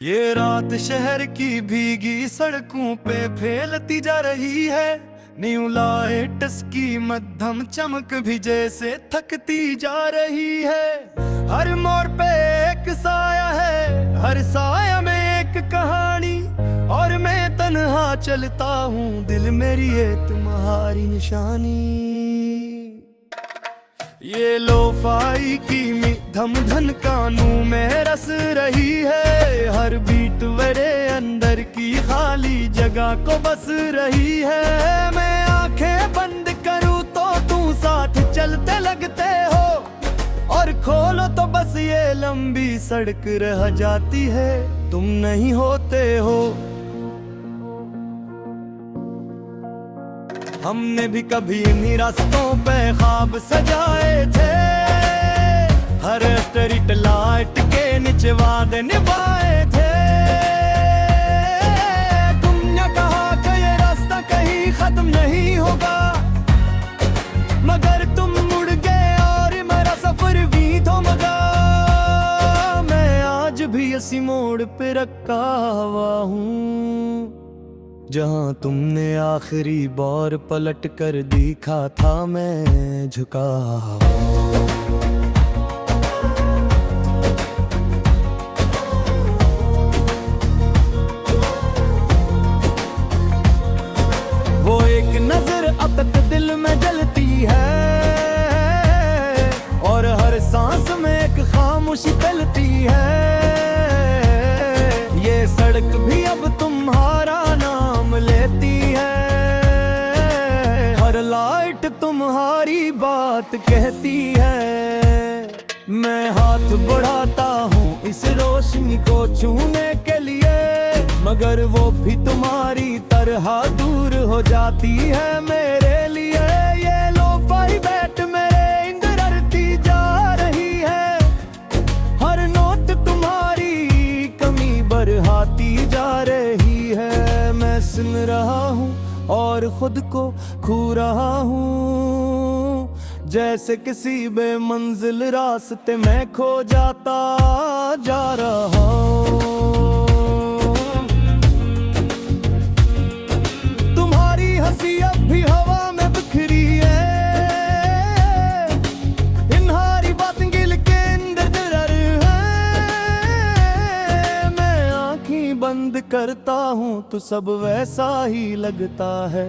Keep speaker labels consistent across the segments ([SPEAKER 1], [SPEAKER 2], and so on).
[SPEAKER 1] ये रात शहर की भीगी सड़कों पे फैलती जा रही है। न्यू लाइट्स की मध्यम चमक भी जैसे थकती जा रही है। हर मोड़ पे एक साया है, हर साया में एक कहानी, और मैं तन्हा चलता हूँ, दिल मेरी है तुम्हारी निशानी। ये लोफाई की धम धन कानों में रस रही है। हर बीट मेरे अंदर की खाली जगह को बस रही है। मैं आंखें बंद करूँ तो तू साथ चलते लगते हो, और खोलो तो बस ये लंबी सड़क रह जाती है, तुम नहीं होते हो। हमने भी कभी इन्हीं रास्तों पे ख्वाब सजाए थे, हर स्ट्रीट लाइट के नीचे वादे निभाए थे। तुमने कहा कि ये रास्ता कहीं खत्म नहीं होगा, मगर तुम मुड़ गए और मेरा सफर भी थमगा। मैं आज भी इसी मोड़ पे रखा हुआ हूँ, जहाँ तुमने आखिरी बार पलट कर देखा था मैं झुका। वो एक नजर अब तक दिल में जलती है, और हर सांस में एक खामोशी फैलती है। ये सड़क भी अब तुम्हारा लेती है, हर लाइट तुम्हारी बात कहती है। मैं हाथ बढ़ाता हूँ इस रोशनी को छूने के लिए, मगर वो भी तुम्हारी तरह दूर हो जाती है मेरे लिए। ये लोफाई बैठ मेरे इंदर अड़ती जा रही है, हर नोट तुम्हारी कमी बढ़ाती जा रही है। मैं सुन रहा हूँ और खुद को खो रहा हूँ, जैसे किसी बेमंजिल रास्ते में खो जाता जा रहा हूँ। तुम्हारी हंसी अब भी हवा में बिखरी है, इन्हारी बातें गिल के अंदर दरार है। मैं आँखें बंद करता हूँ तो सब वैसा ही लगता है,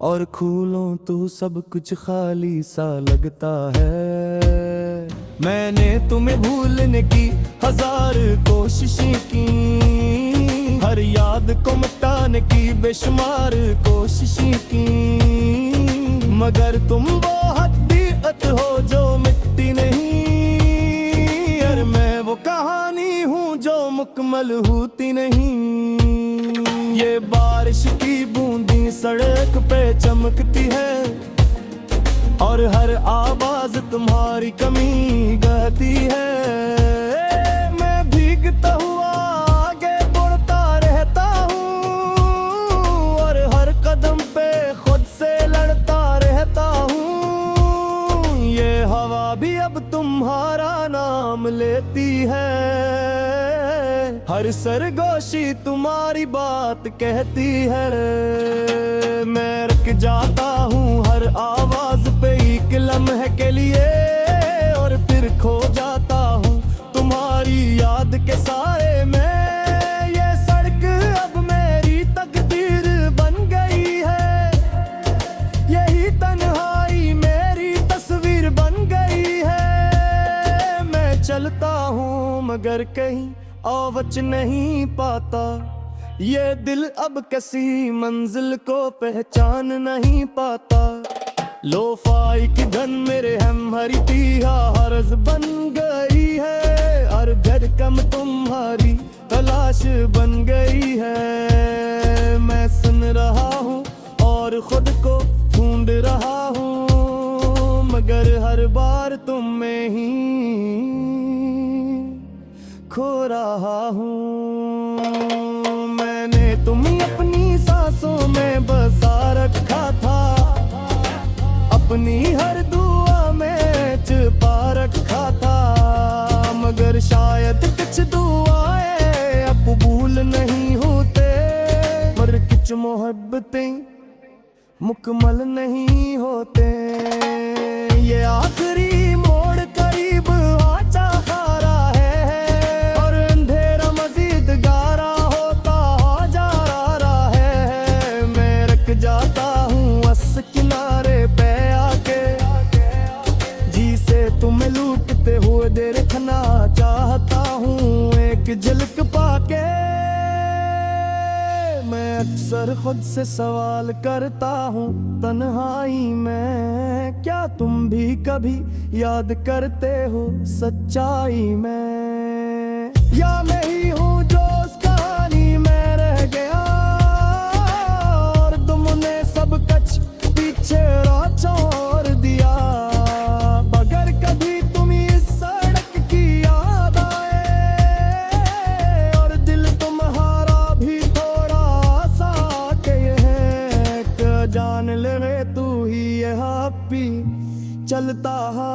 [SPEAKER 1] और खोलूं तो सब कुछ खाली सा लगता है। मैंने तुम्हें भूलने की हजार कोशिशें की, हर याद को मिटाने की बेशुमार कोशिशें की, मगर तुम वो हकीकत हो जो मिटती नहीं, और मैं वो कहानी हूँ जो मुकम्मल होती नहीं। ये बारिश की बूंदी सड़क पे चमकती है, और हर आवाज तुम्हारी कमी गाती है। मैं भीगता हुआ आगे बढ़ता रहता हूँ, और हर कदम पे खुद से लड़ता रहता हूँ। ये हवा भी अब तुम्हारा नाम लेती है, हर सरगोशी तुम्हारी बात कहती है। मैं रुक जाता हूँ हर आवाज पे एक लम्हे के लिए, और फिर खो जाता हूँ तुम्हारी याद के साए में। ये सड़क अब मेरी तकदीर बन गई है, यही तन्हाई मेरी तस्वीर बन गई है। मैं चलता हूँ मगर कहीं आवच नहीं पाता, ये दिल अब किसी मंजिल को पहचान नहीं पाता। लोफाई की धन मेरे हमारी पिया हर्ज बन गई है, और धड़कन तुम्हारी तलाश बन गई है। मैं सुन रहा हूँ और खुद को ढूंढ रहा हूँ, मगर हर बार तुम में ही खो रहा हूँ। मैंने तुम्हें अपनी सांसों में बसा रखा था, अपनी हर दुआ में छुपा रखा था, मगर शायद कुछ दुआएं कबूल नहीं होते, पर कुछ मोहब्बतें मुकम्मल नहीं होते। ये आखिरी मोड़ करीब आचा खारा है, और अंधेरा मजीद गारा होता जा रहा है। मैं रख जाता हूँ अस किनारे पे आके, जी से तुम्हें लूटते हुए देखना चाहता हूँ एक झलक पाके। मैं अक्सर खुद से सवाल करता हूँ तन्हाई में, क्या तुम भी कभी याद करते हो सच्चाई में? या मैं ही हूँ जो उस कहानी में रह गया, और तुमने सब कुछ पीछे छोड़ दिया। अगर कभी तुम इस सड़क की याद आए, और दिल तुम्हारा भी थोड़ा सा के है, कि जान ले तू ही यहाँ भी चलता है।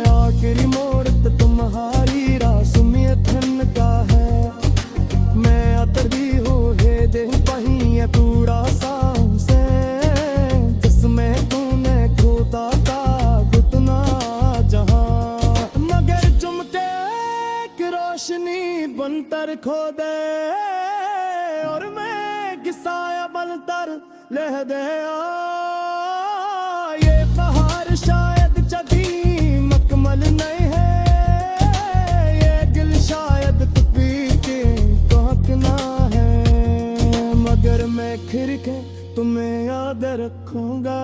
[SPEAKER 1] आखिरी मोड़ तो तुम्हारी रासुमियत का है, मैं अतरी हो हे दे पहिया कूड़ा सा से, जिसमें तूने खोता था घुटना जहां। मगर चुमके की रोशनी बनतर खो दे, और मैं किसाया बनतर लह दे। ये बहार शायद जदी मकमल नहीं है, ये दिल शायद कभी के कहना है। मगर मैं खिरके तुम्हें याद रखूंगा,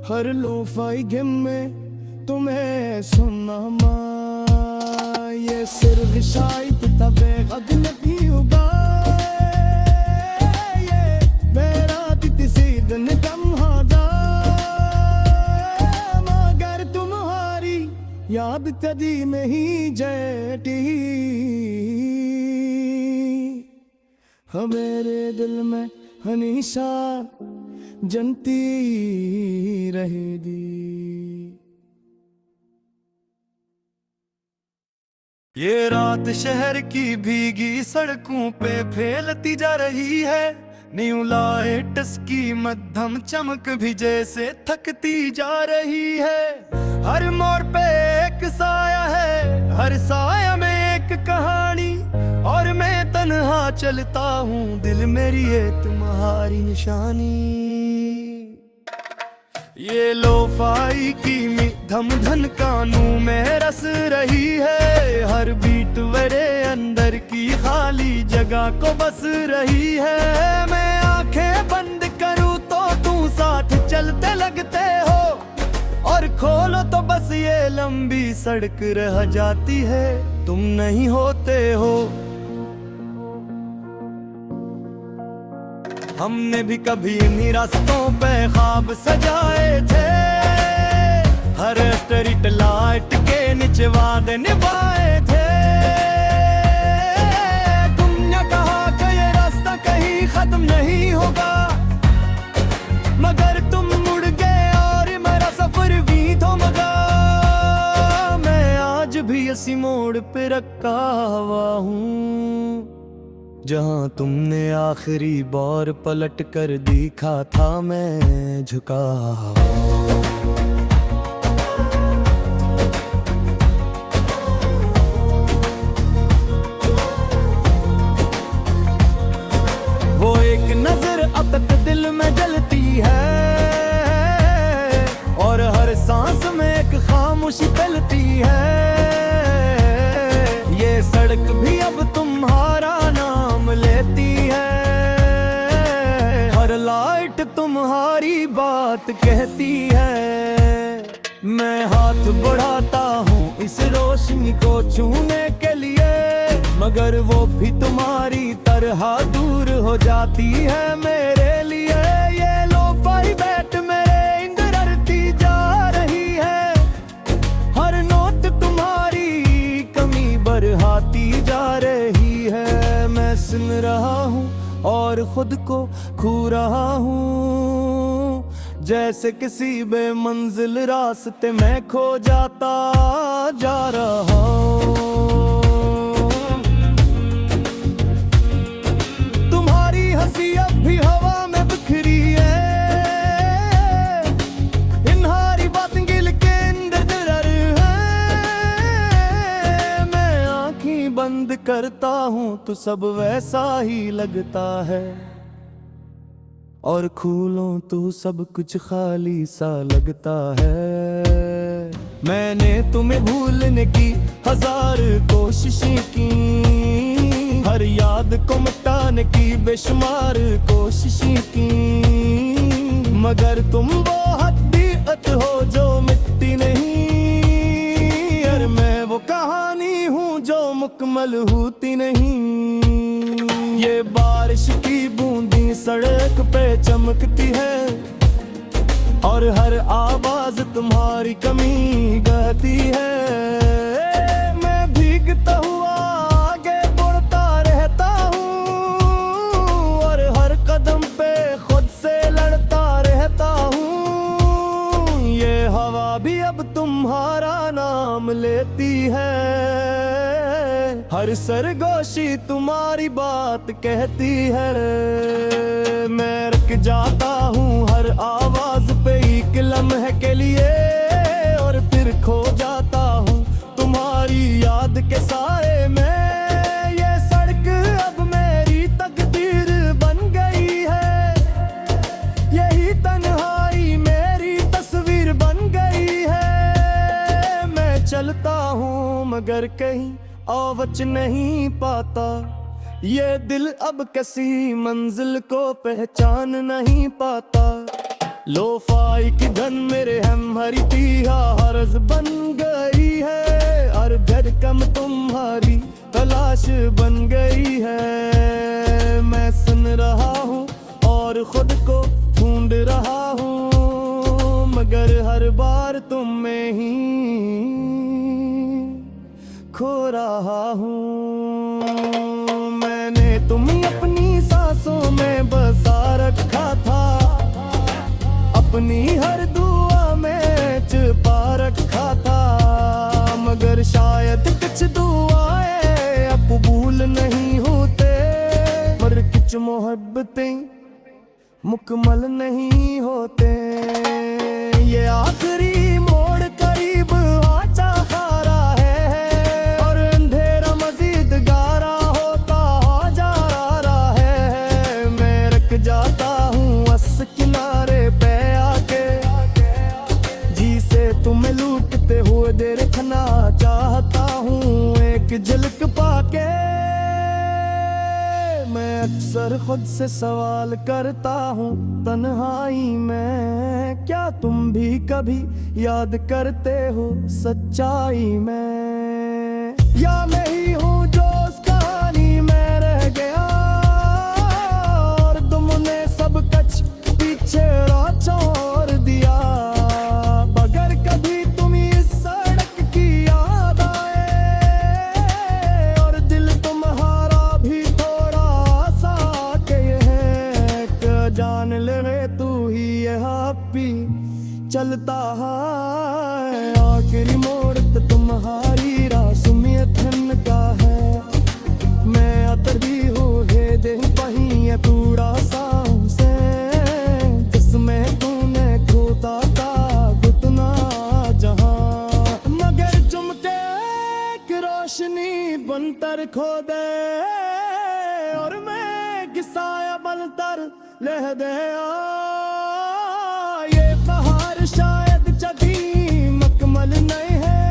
[SPEAKER 1] हर लोफाई गिम में तुम्हें सुना माँ। ये सिर्फ शायद तबे अजनबी होगा, याद कदी में ही जैटी मेरे दिल में हमेशा जनती रहेगी। ये रात शहर की भीगी सड़कों पे फैलती जा रही है, न्यू लाइट्स की मध्यम चमक भी जैसे थकती जा रही है। हर मोड़ पे एक साया है, हर साया में एक कहानी, और मैं तन्हा चलता हूँ दिल मेरी है तुम्हारी निशानी। ये लोफाई की धम धन कानों में रस रही है, हर बीट मेरे अंदर की खाली जगह को बस रही है। मैं आंखें बंद करूँ तो तू साथ चलते लगते हो, और खोलो तो बस ये लंबी सड़क रह जाती है, तुम नहीं होते हो। हमने भी कभी इन्हीं रास्तों पे ख्वाब सजाए थे, हर स्ट्रीट लाइट के नीचे वादे निभाए थे। तुमने कहा कि ये रास्ता कहीं खत्म नहीं होगा, मगर तुम मुड़ गए और मेरा सफर भी थम गया। मैं आज भी इसी मोड़ पे रखा हुआ हूँ, जहाँ तुमने आखिरी बार पलट कर देखा था मैं झुका। वो एक नजर अब तक दिल में जलती है, और हर सांस में एक खामोशी फैलती है। ये सड़क भी अब तुम्हारा नाम लेती है, हर लाइट तुम्हारी बात कहती है। मैं हाथ बढ़ाता हूँ इस रोशनी को छूने के लिए, मगर वो भी तुम्हारी तरह दूर हो जाती है मेरे लिए। ये लोफाई बैठ मेरे इंदर अरती जा रही है, हर नोट तुम्हारी कमी बढ़ाती जा रही है। मैं सुन रहा हूँ और खुद को खो रहा हूँ, जैसे किसी बेमंजिल रास्ते में खो जाता जा रहा हूँ। बंद करता हूँ तो सब वैसा ही लगता है, और खोलूं तो सब कुछ खाली सा लगता है। मैंने तुम्हें भूलने की हजार कोशिशें की, हर याद को मिटाने की बेशुमार कोशिशें की, मगर तुम वो हकीकत हो जो मिटती नहीं। और मैं वो कहानी हूँ जो मुकम्मल होती नहीं। ये बारिश की बूंदी सड़क पे चमकती है, और हर आवाज तुम्हारी कमी गाती है। मैं भीगता हुआ आगे बढ़ता रहता हूँ, और हर कदम पे खुद से लड़ता रहता हूँ। ये हवा भी अब तुम्हारा नाम लेती है, हर सरगोशी तुम्हारी बात कहती है। मैं रुक जाता हूँ हर आवाज पे एक लम्हे के लिए, और फिर खो जाता हूँ तुम्हारी याद के साए में। ये सड़क अब मेरी तकदीर बन गई है, यही तन्हाई मेरी तस्वीर बन गई है। मैं चलता हूँ मगर कहीं आवाज नहीं पाता, ये दिल अब किसी मंजिल को पहचान नहीं पाता। लोफाई की धन मेरे हमारी तिहा हर्ज बन गई है, और धड़कन तुम्हारी तलाश बन गई है। मैं सुन रहा हूँ और खुद को ढूंढ रहा हूँ, मगर हर बार तुम में ही खो रहा हूँ। मैंने तुम्हें अपनी सांसों में बसा रखा था, अपनी हर दुआ में छुपा रखा था, मगर शायद कुछ दुआएं अब कबूल नहीं होते, पर कुछ मोहब्बतें मुकम्मल नहीं होते। ये आखिरी मोड़ करीब आ जा रहा है, और अंधेरा मजीद गारा होता जा रहा है। मैं रुक जाता हूँ बस किनारे पे आके, जिसे तुम्हें लूटते हुए देखना चाहता हूँ एक झलक पाके। मैं अक्सर खुद से सवाल करता हूँ तन्हाई में, क्या तुम भी कभी याद करते हो सच्चाई में? या मैं ही हूँ जो उस कहानी में रह गया, और तुमने सब कुछ पीछे छोड़ दिया। मगर कभी तुम इस सड़क की याद आए, और दिल तुम्हारा भी थोड़ा सा के है, जान ले तू ही यहाँ भी चलता है। आखिरी मोड़ तो तुम्हारी रासुमियत का है, मैं अतरी हो है दे वही है पूरा सांस से, जिसमें तूने खोता था घुटना जहां। मगर चुमके एक रोशनी बनतर खो दे, और मैं किसाया बनतर लह दे। ये बहार शायद जदी मकमल नहीं है,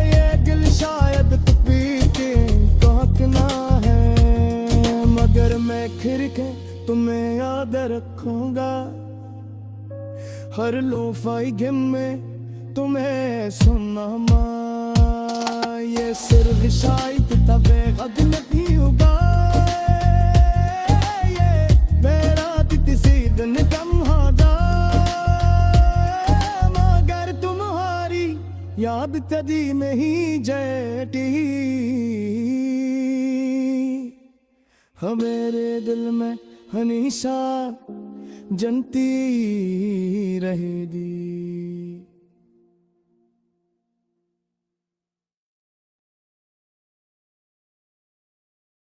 [SPEAKER 1] ये दिल शायद तुपी के कहना है, मगर मैं खिर के तुम्हें याद रखूंगा। हर लोफाई गिम में तुम्हें सुना मां, ये सिर्फ शायद तबे गद नहीं होगा। याद कदी नहीं जटी, मेरे दिल में हमेशा जनती रहेगी।